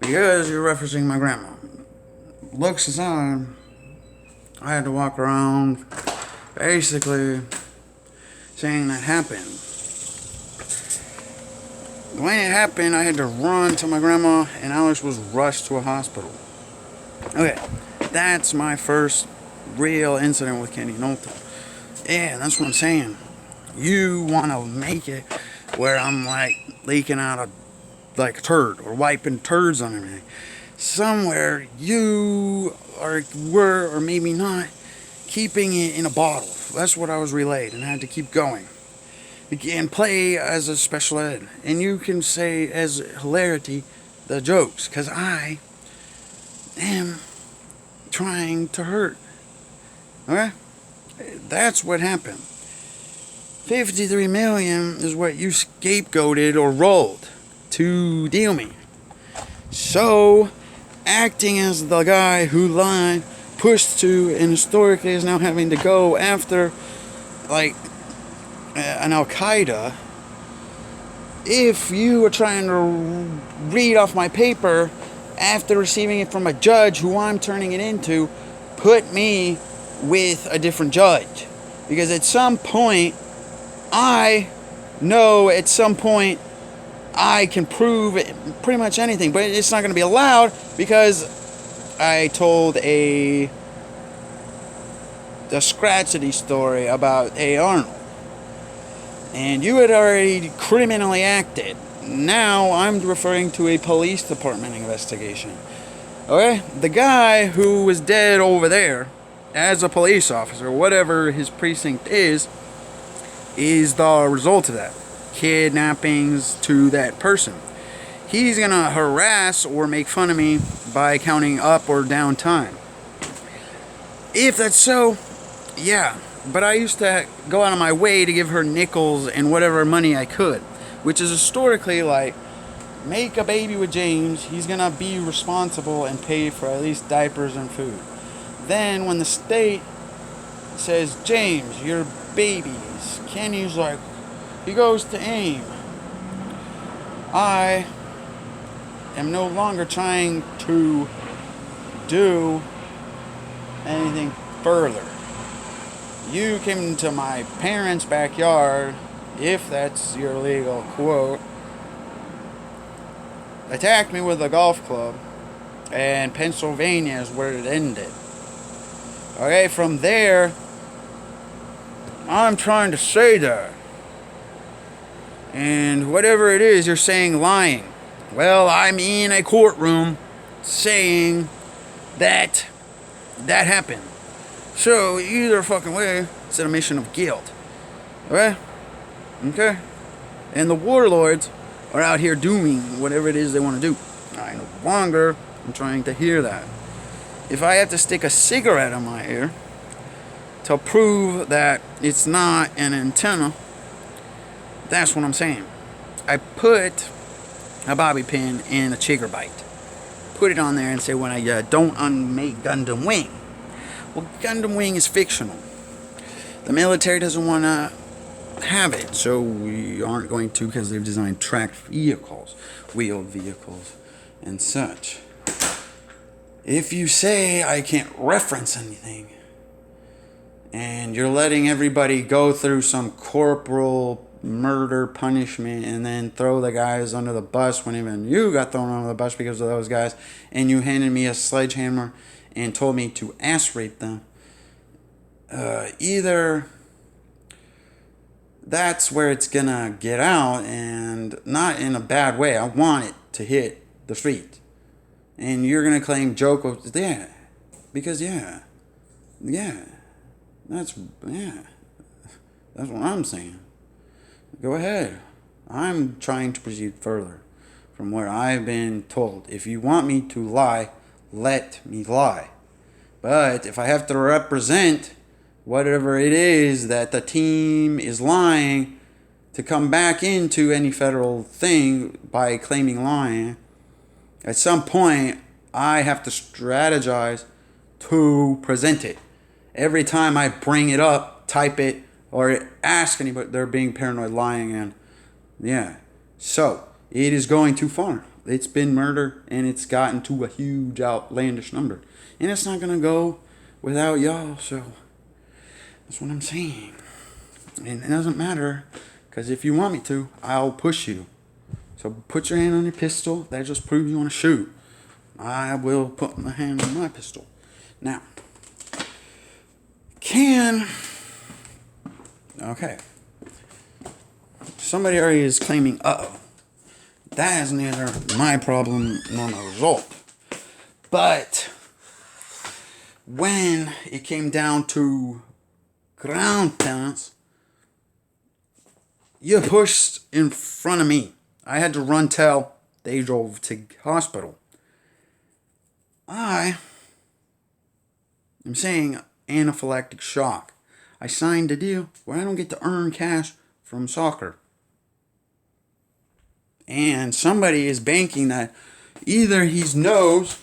Because you're referencing my grandma. Looks aside, I had to walk around basically saying that happened. When it happened, I had to run to my grandma, and Alex was rushed to a hospital. Okay, that's my first real incident with Kenny Nolte. Yeah, that's what I'm saying. You want to make it where I'm like leaking out like a turd or wiping turds on everything. Somewhere you were, or maybe not, keeping it in a bottle. That's what I was relayed, and I had to keep going. And play as a special ed. And you can say as hilarity the jokes, because I am trying to hurt. Okay? That's what happened. 53 million is what you scapegoated or rolled to deal me. So, acting as the guy who lied, pushed to, and historically is now having to go after, like, an Al Qaeda. If you were trying to read off my paper after receiving it from a judge who I'm turning it into, put me with a different judge. Because at some point, I know at some point I can prove pretty much anything, but it's not going to be allowed because I told the Scratchity story about A. Arnold. And you had already criminally acted. Now I'm referring to a police department investigation. Okay? The guy who was dead over there as a police officer, whatever his precinct is the result of that. Kidnappings to that person. He's gonna harass or make fun of me by counting up or down time. If that's so, yeah. But I used to go out of my way to give her nickels and whatever money I could. Which is historically like, make a baby with James, he's gonna be responsible and pay for at least diapers and food. Then when the state says, James, your babies, Kenny's like, he goes to AIM. I am no longer trying to do anything further. You came into my parents' backyard, if that's your legal quote, attacked me with a golf club, and Pennsylvania is where it ended. Okay, from there, I'm trying to say that. And whatever it is, you're saying lying. Well, I'm in a courtroom saying that happened. So, either fucking way, it's an admission of guilt. Okay? Okay? And the warlords are out here doing whatever it is they want to do. I no longer am trying to hear that. If I have to stick a cigarette in my ear to prove that it's not an antenna, that's what I'm saying. I put a bobby pin in a chigger bite. Put it on there and say when I don't unmake Gundam Wing. Well, Gundam Wing is fictional. The military doesn't want to have it, so we aren't going to because they've designed tracked vehicles, wheeled vehicles, and such. If you say I can't reference anything, and you're letting everybody go through some corporal murder punishment and then throw the guys under the bus when even you got thrown under the bus because of those guys, and you handed me a sledgehammer and told me to ass rape them, either that's where it's gonna get out, and not in a bad way. I want it to hit the street. And you're gonna claim Joko, yeah, because that's what I'm saying. Go ahead. I'm trying to proceed further from what I've been told. If you want me to lie, let me lie. But if I have to represent whatever it is that the team is lying to come back into any federal thing by claiming lying, at some point I have to strategize to present it. Every time I bring it up, type it, or ask anybody, they're being paranoid, lying, and yeah. So, it is going too far. It's been murder, and it's gotten to a huge outlandish number. And it's not going to go without y'all, so that's what I'm saying. And it doesn't matter, because if you want me to, I'll push you. So put your hand on your pistol. That just proves you want to shoot. I will put my hand on my pistol. Now, okay. Somebody already is claiming, uh-oh. That is neither my problem nor my result. But when it came down to ground pounds, you pushed in front of me. I had to run till they drove to hospital. I am saying anaphylactic shock. I signed a deal where I don't get to earn cash from soccer. And somebody is banking that either he knows,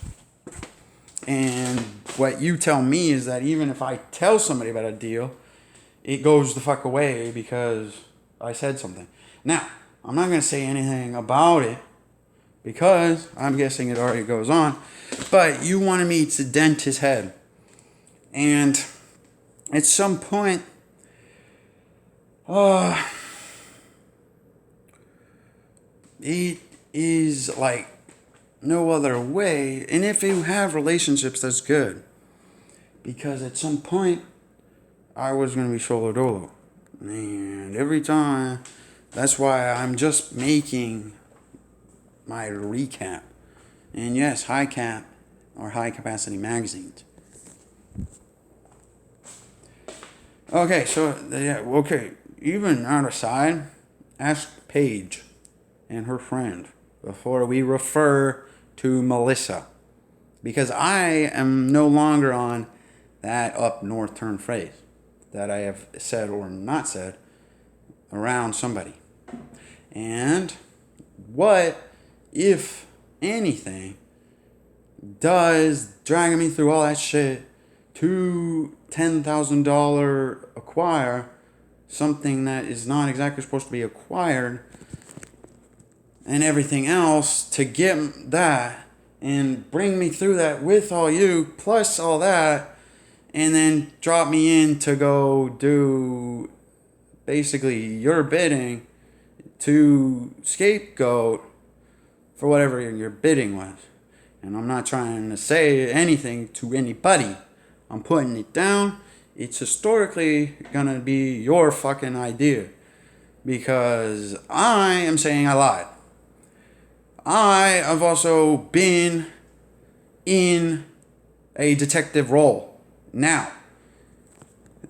and what you tell me is that even if I tell somebody about a deal, it goes the fuck away because I said something. Now, I'm not going to say anything about it because I'm guessing it already goes on. But you wanted me to dent his head. And at some point, it is like no other way. And if you have relationships, that's good. Because at some point, I was going to be solo dolo. And every time, that's why I'm just making my recap. And yes, high cap or high capacity magazines. Okay, so, yeah, okay. Even out aside, ask Paige and her friend before we refer to Melissa. Because I am no longer on that up north turn phrase that I have said or not said around somebody. And what, if anything, does dragging me through all that shit to $10,000 acquire something that is not exactly supposed to be acquired and everything else to get that and bring me through that with all you plus all that and then drop me in to go do basically your bidding to scapegoat for whatever your bidding was. And I'm not trying to say anything to anybody. I'm putting it down. It's historically gonna be your fucking idea. Because I am saying I lied. I have also been in a detective role. Now,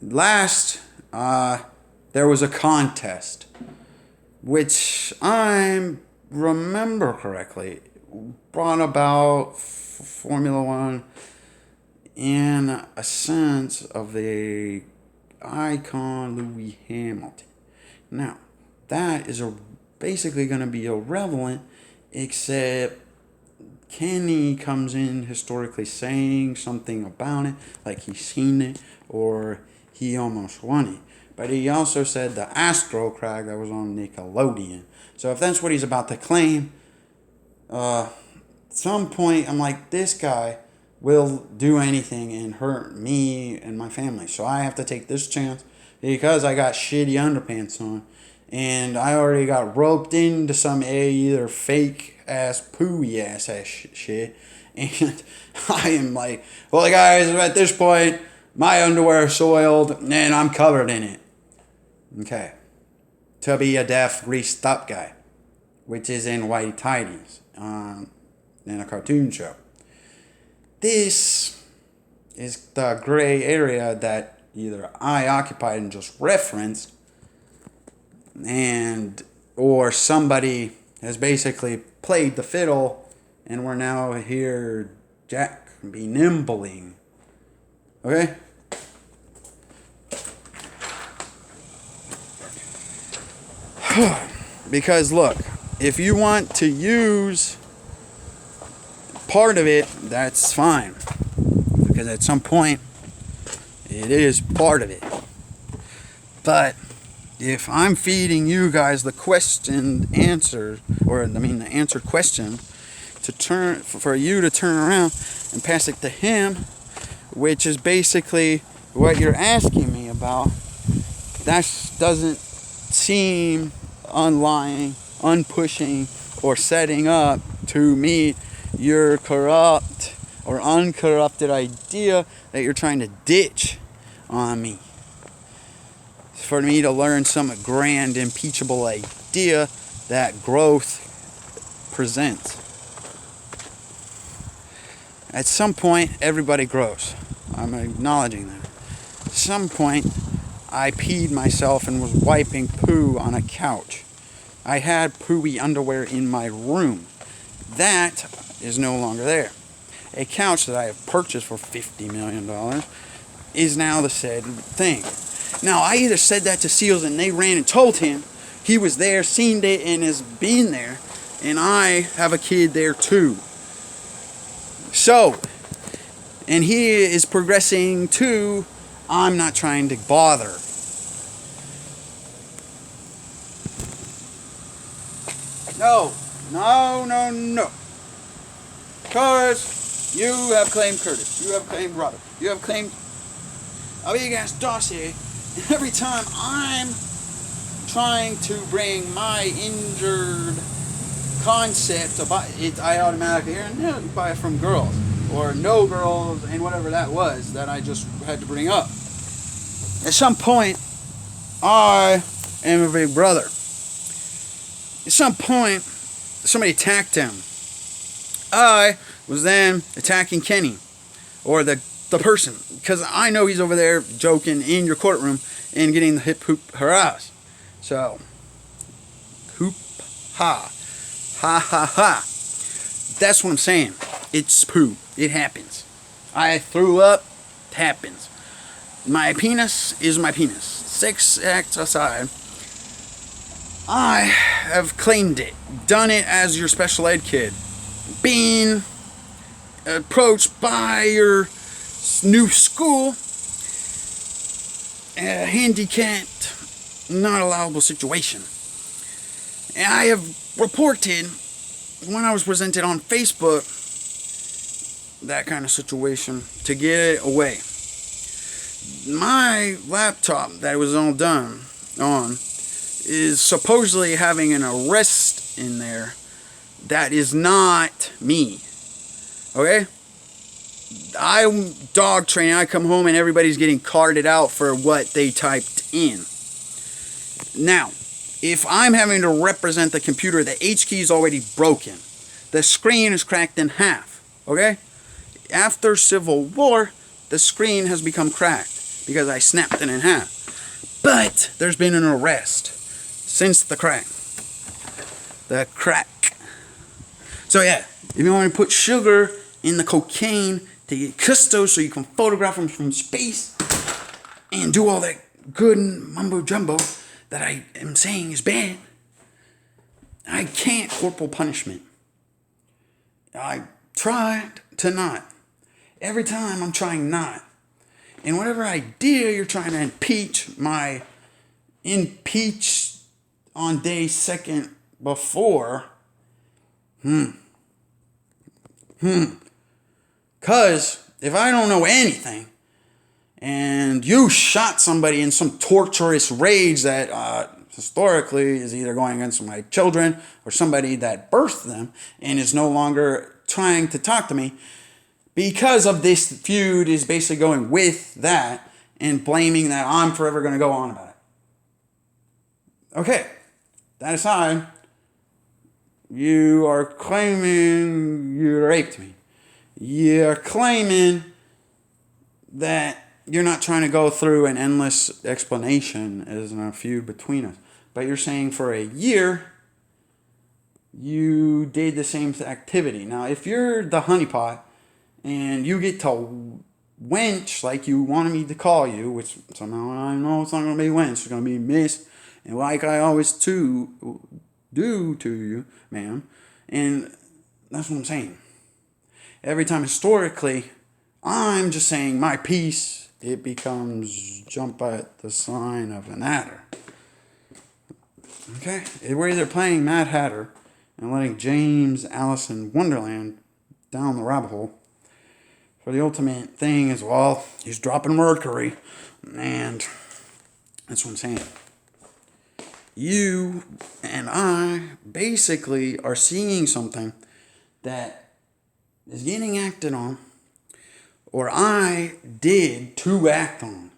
last, there was a contest, which I remember correctly, brought about Formula One in a sense of the icon Lewis Hamilton. Now, that is basically going to be irrelevant, except Kenny comes in historically saying something about it, like he's seen it, or he almost won it. But he also said the Astro Crag that was on Nickelodeon. So if that's what he's about to claim, at some point I'm like, this guy will do anything and hurt me and my family. So I have to take this chance because I got shitty underpants on. And I already got roped into some either fake ass, pooey ass shit. And I am like, well, guys, at this point, my underwear is soiled and I'm covered in it. Okay. To be a deaf, greased up guy, which is in Whitey Tidies, in a cartoon show. This is the gray area that either I occupied and just referenced, and or somebody has basically played the fiddle, and we're now here, Jack, be nimbling. Okay? Because look, if you want to use part of it, that's fine. Because at some point, it is part of it. But if I'm feeding you guys the answered question, for you to turn around and pass it to him, which is basically what you're asking me about. That doesn't seem unlying, unpushing, or setting up to meet your corrupt or uncorrupted idea that you're trying to ditch on me. For me to learn some grand, impeachable idea that growth presents. At some point, everybody grows. I'm acknowledging that. At some point, I peed myself and was wiping poo on a couch. I had pooey underwear in my room. That is no longer there. A couch that I have purchased for $50 million is now the said thing. Now, I either said that to SEALs and they ran and told him. He was there, seen it, and has been there. And I have a kid there too. So, and he is progressing too. I'm not trying to bother. No. Because you have claimed Curtis. You have claimed Robert. You have claimed a big ass dossier. And every time I'm trying to bring my injured concept about it, I automatically hear, no, you buy it from girls. Or no girls, and whatever that was that I just had to bring up. At some point, I am a big brother. At some point, somebody attacked him. I was then attacking Kenny, or the person, because I know he's over there joking in your courtroom and getting the hip hoop hurrahs. So, hoop ha, ha ha ha. That's what I'm saying. It's poo. It happens. I threw up. It happens. My penis is my penis. Sex acts aside. I have claimed it. Done it as your special ed kid. Being approached by your new school. A handicapped, not allowable situation. And I have reported, when I was presented on Facebook, that kind of situation, to get it away. My laptop that it was all done on is supposedly having an arrest in there that is not me. Okay? I'm dog training. I come home and everybody's getting carded out for what they typed in. Now, if I'm having to represent the computer, the H key is already broken. The screen is cracked in half. Okay? After Civil War, the screen has become cracked because I snapped it in half. But there's been an arrest since the crack. The crack. So yeah, if you want to put sugar in the cocaine to get custos so you can photograph them from space and do all that good mumbo jumbo that I am saying is bad, I can't corporal punishment. I tried to not. Every time I'm trying not. And whatever idea you're trying to impeach on day second before, Because if I don't know anything, and you shot somebody in some torturous rage that historically is either going against my children or somebody that birthed them and is no longer trying to talk to me, because of this feud is basically going with that and blaming that I'm forever going to go on about it. Okay, that aside, you are claiming you raped me. You're claiming that you're not trying to go through an endless explanation as in a feud between us. But you're saying for a year, you did the same activity. Now, if you're the honeypot and you get to wench like you wanted me to call you, which somehow I know it's not going to be wench, it's going to be miss, and like I always do to you, ma'am, and that's what I'm saying. Every time historically, I'm just saying my piece, it becomes jump at the sign of an adder. Okay? We're either playing Mad Hatter and letting James Alice in Wonderland down the rabbit hole. For the ultimate thing is, well, he's dropping Mercury, and that's what I'm saying. You and I basically are seeing something that is getting acted on, or I did to act on,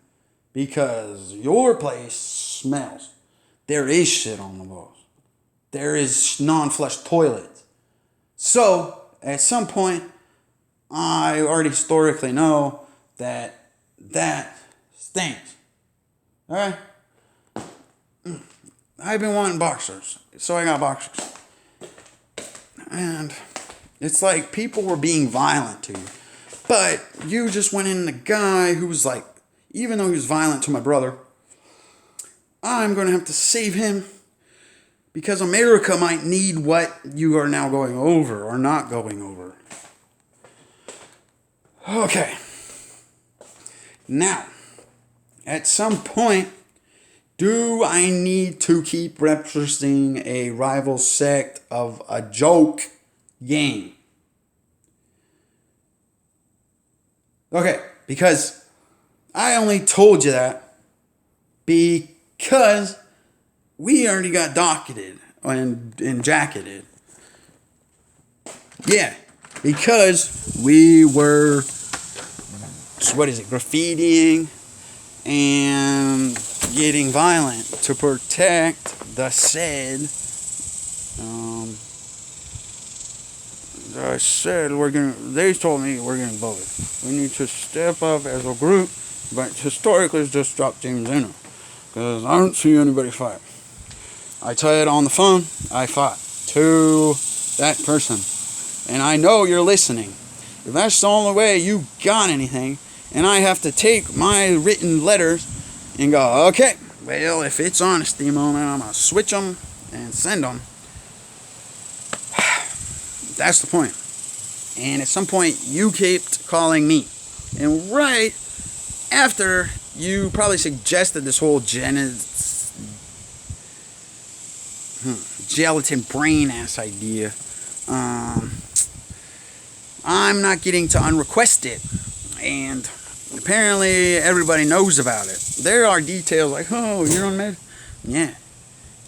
because your place smells. There is shit on the walls. There is non-flush toilets. So, at some point, I already historically know that stinks. Alright? I've been wanting boxers, so I got boxers. And it's like people were being violent to you. But you just went in the guy who was like, even though he was violent to my brother, I'm going to have to save him because America might need what you are now going over or not going over. Okay. Now, at some point, do I need to keep referencing a rival sect of a joke game? Okay, because I only told you that because we already got docketed and jacketed. Yeah, because we were, graffitiing and getting violent to protect the said, they told me we're gonna vote. We need to step up as a group, but historically it's just drop James Zeno. Because I don't see anybody fight. I tell you it on the phone, I fought to that person. And I know you're listening. If that's the only way you got anything, and I have to take my written letters and go, okay, well, if it's honesty moment, I'm going to switch them and send them. That's the point. And at some point, you kept calling me. And right after you probably suggested this whole gelatin brain ass idea, I'm not getting to unrequest it. And apparently everybody knows about it. There are details like, oh, you're on med? Yeah.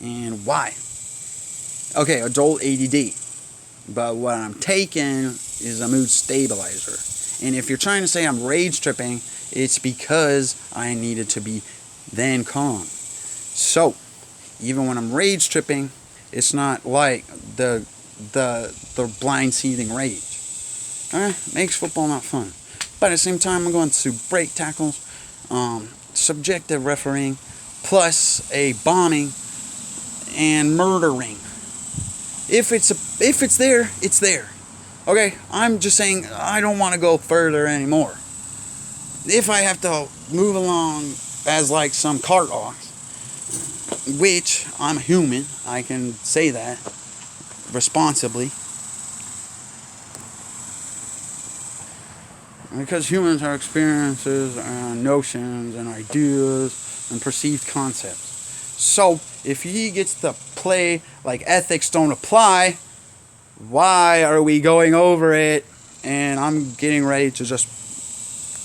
And why? Okay, adult ADD. But what I'm taking is a mood stabilizer. And if you're trying to say I'm rage tripping, it's because I needed to be then calm. So, even when I'm rage tripping, it's not like the blind seething rage. Makes football not fun. But at the same time, I'm going to break tackles, subjective refereeing, plus a bombing and murdering. If it's there, it's there. Okay, I'm just saying I don't want to go further anymore. If I have to move along as like some cart ox, which I'm a human, I can say that responsibly. Because humans have experiences and notions and ideas and perceived concepts. So, if he gets to play like ethics don't apply, why are we going over it? And I'm getting ready to just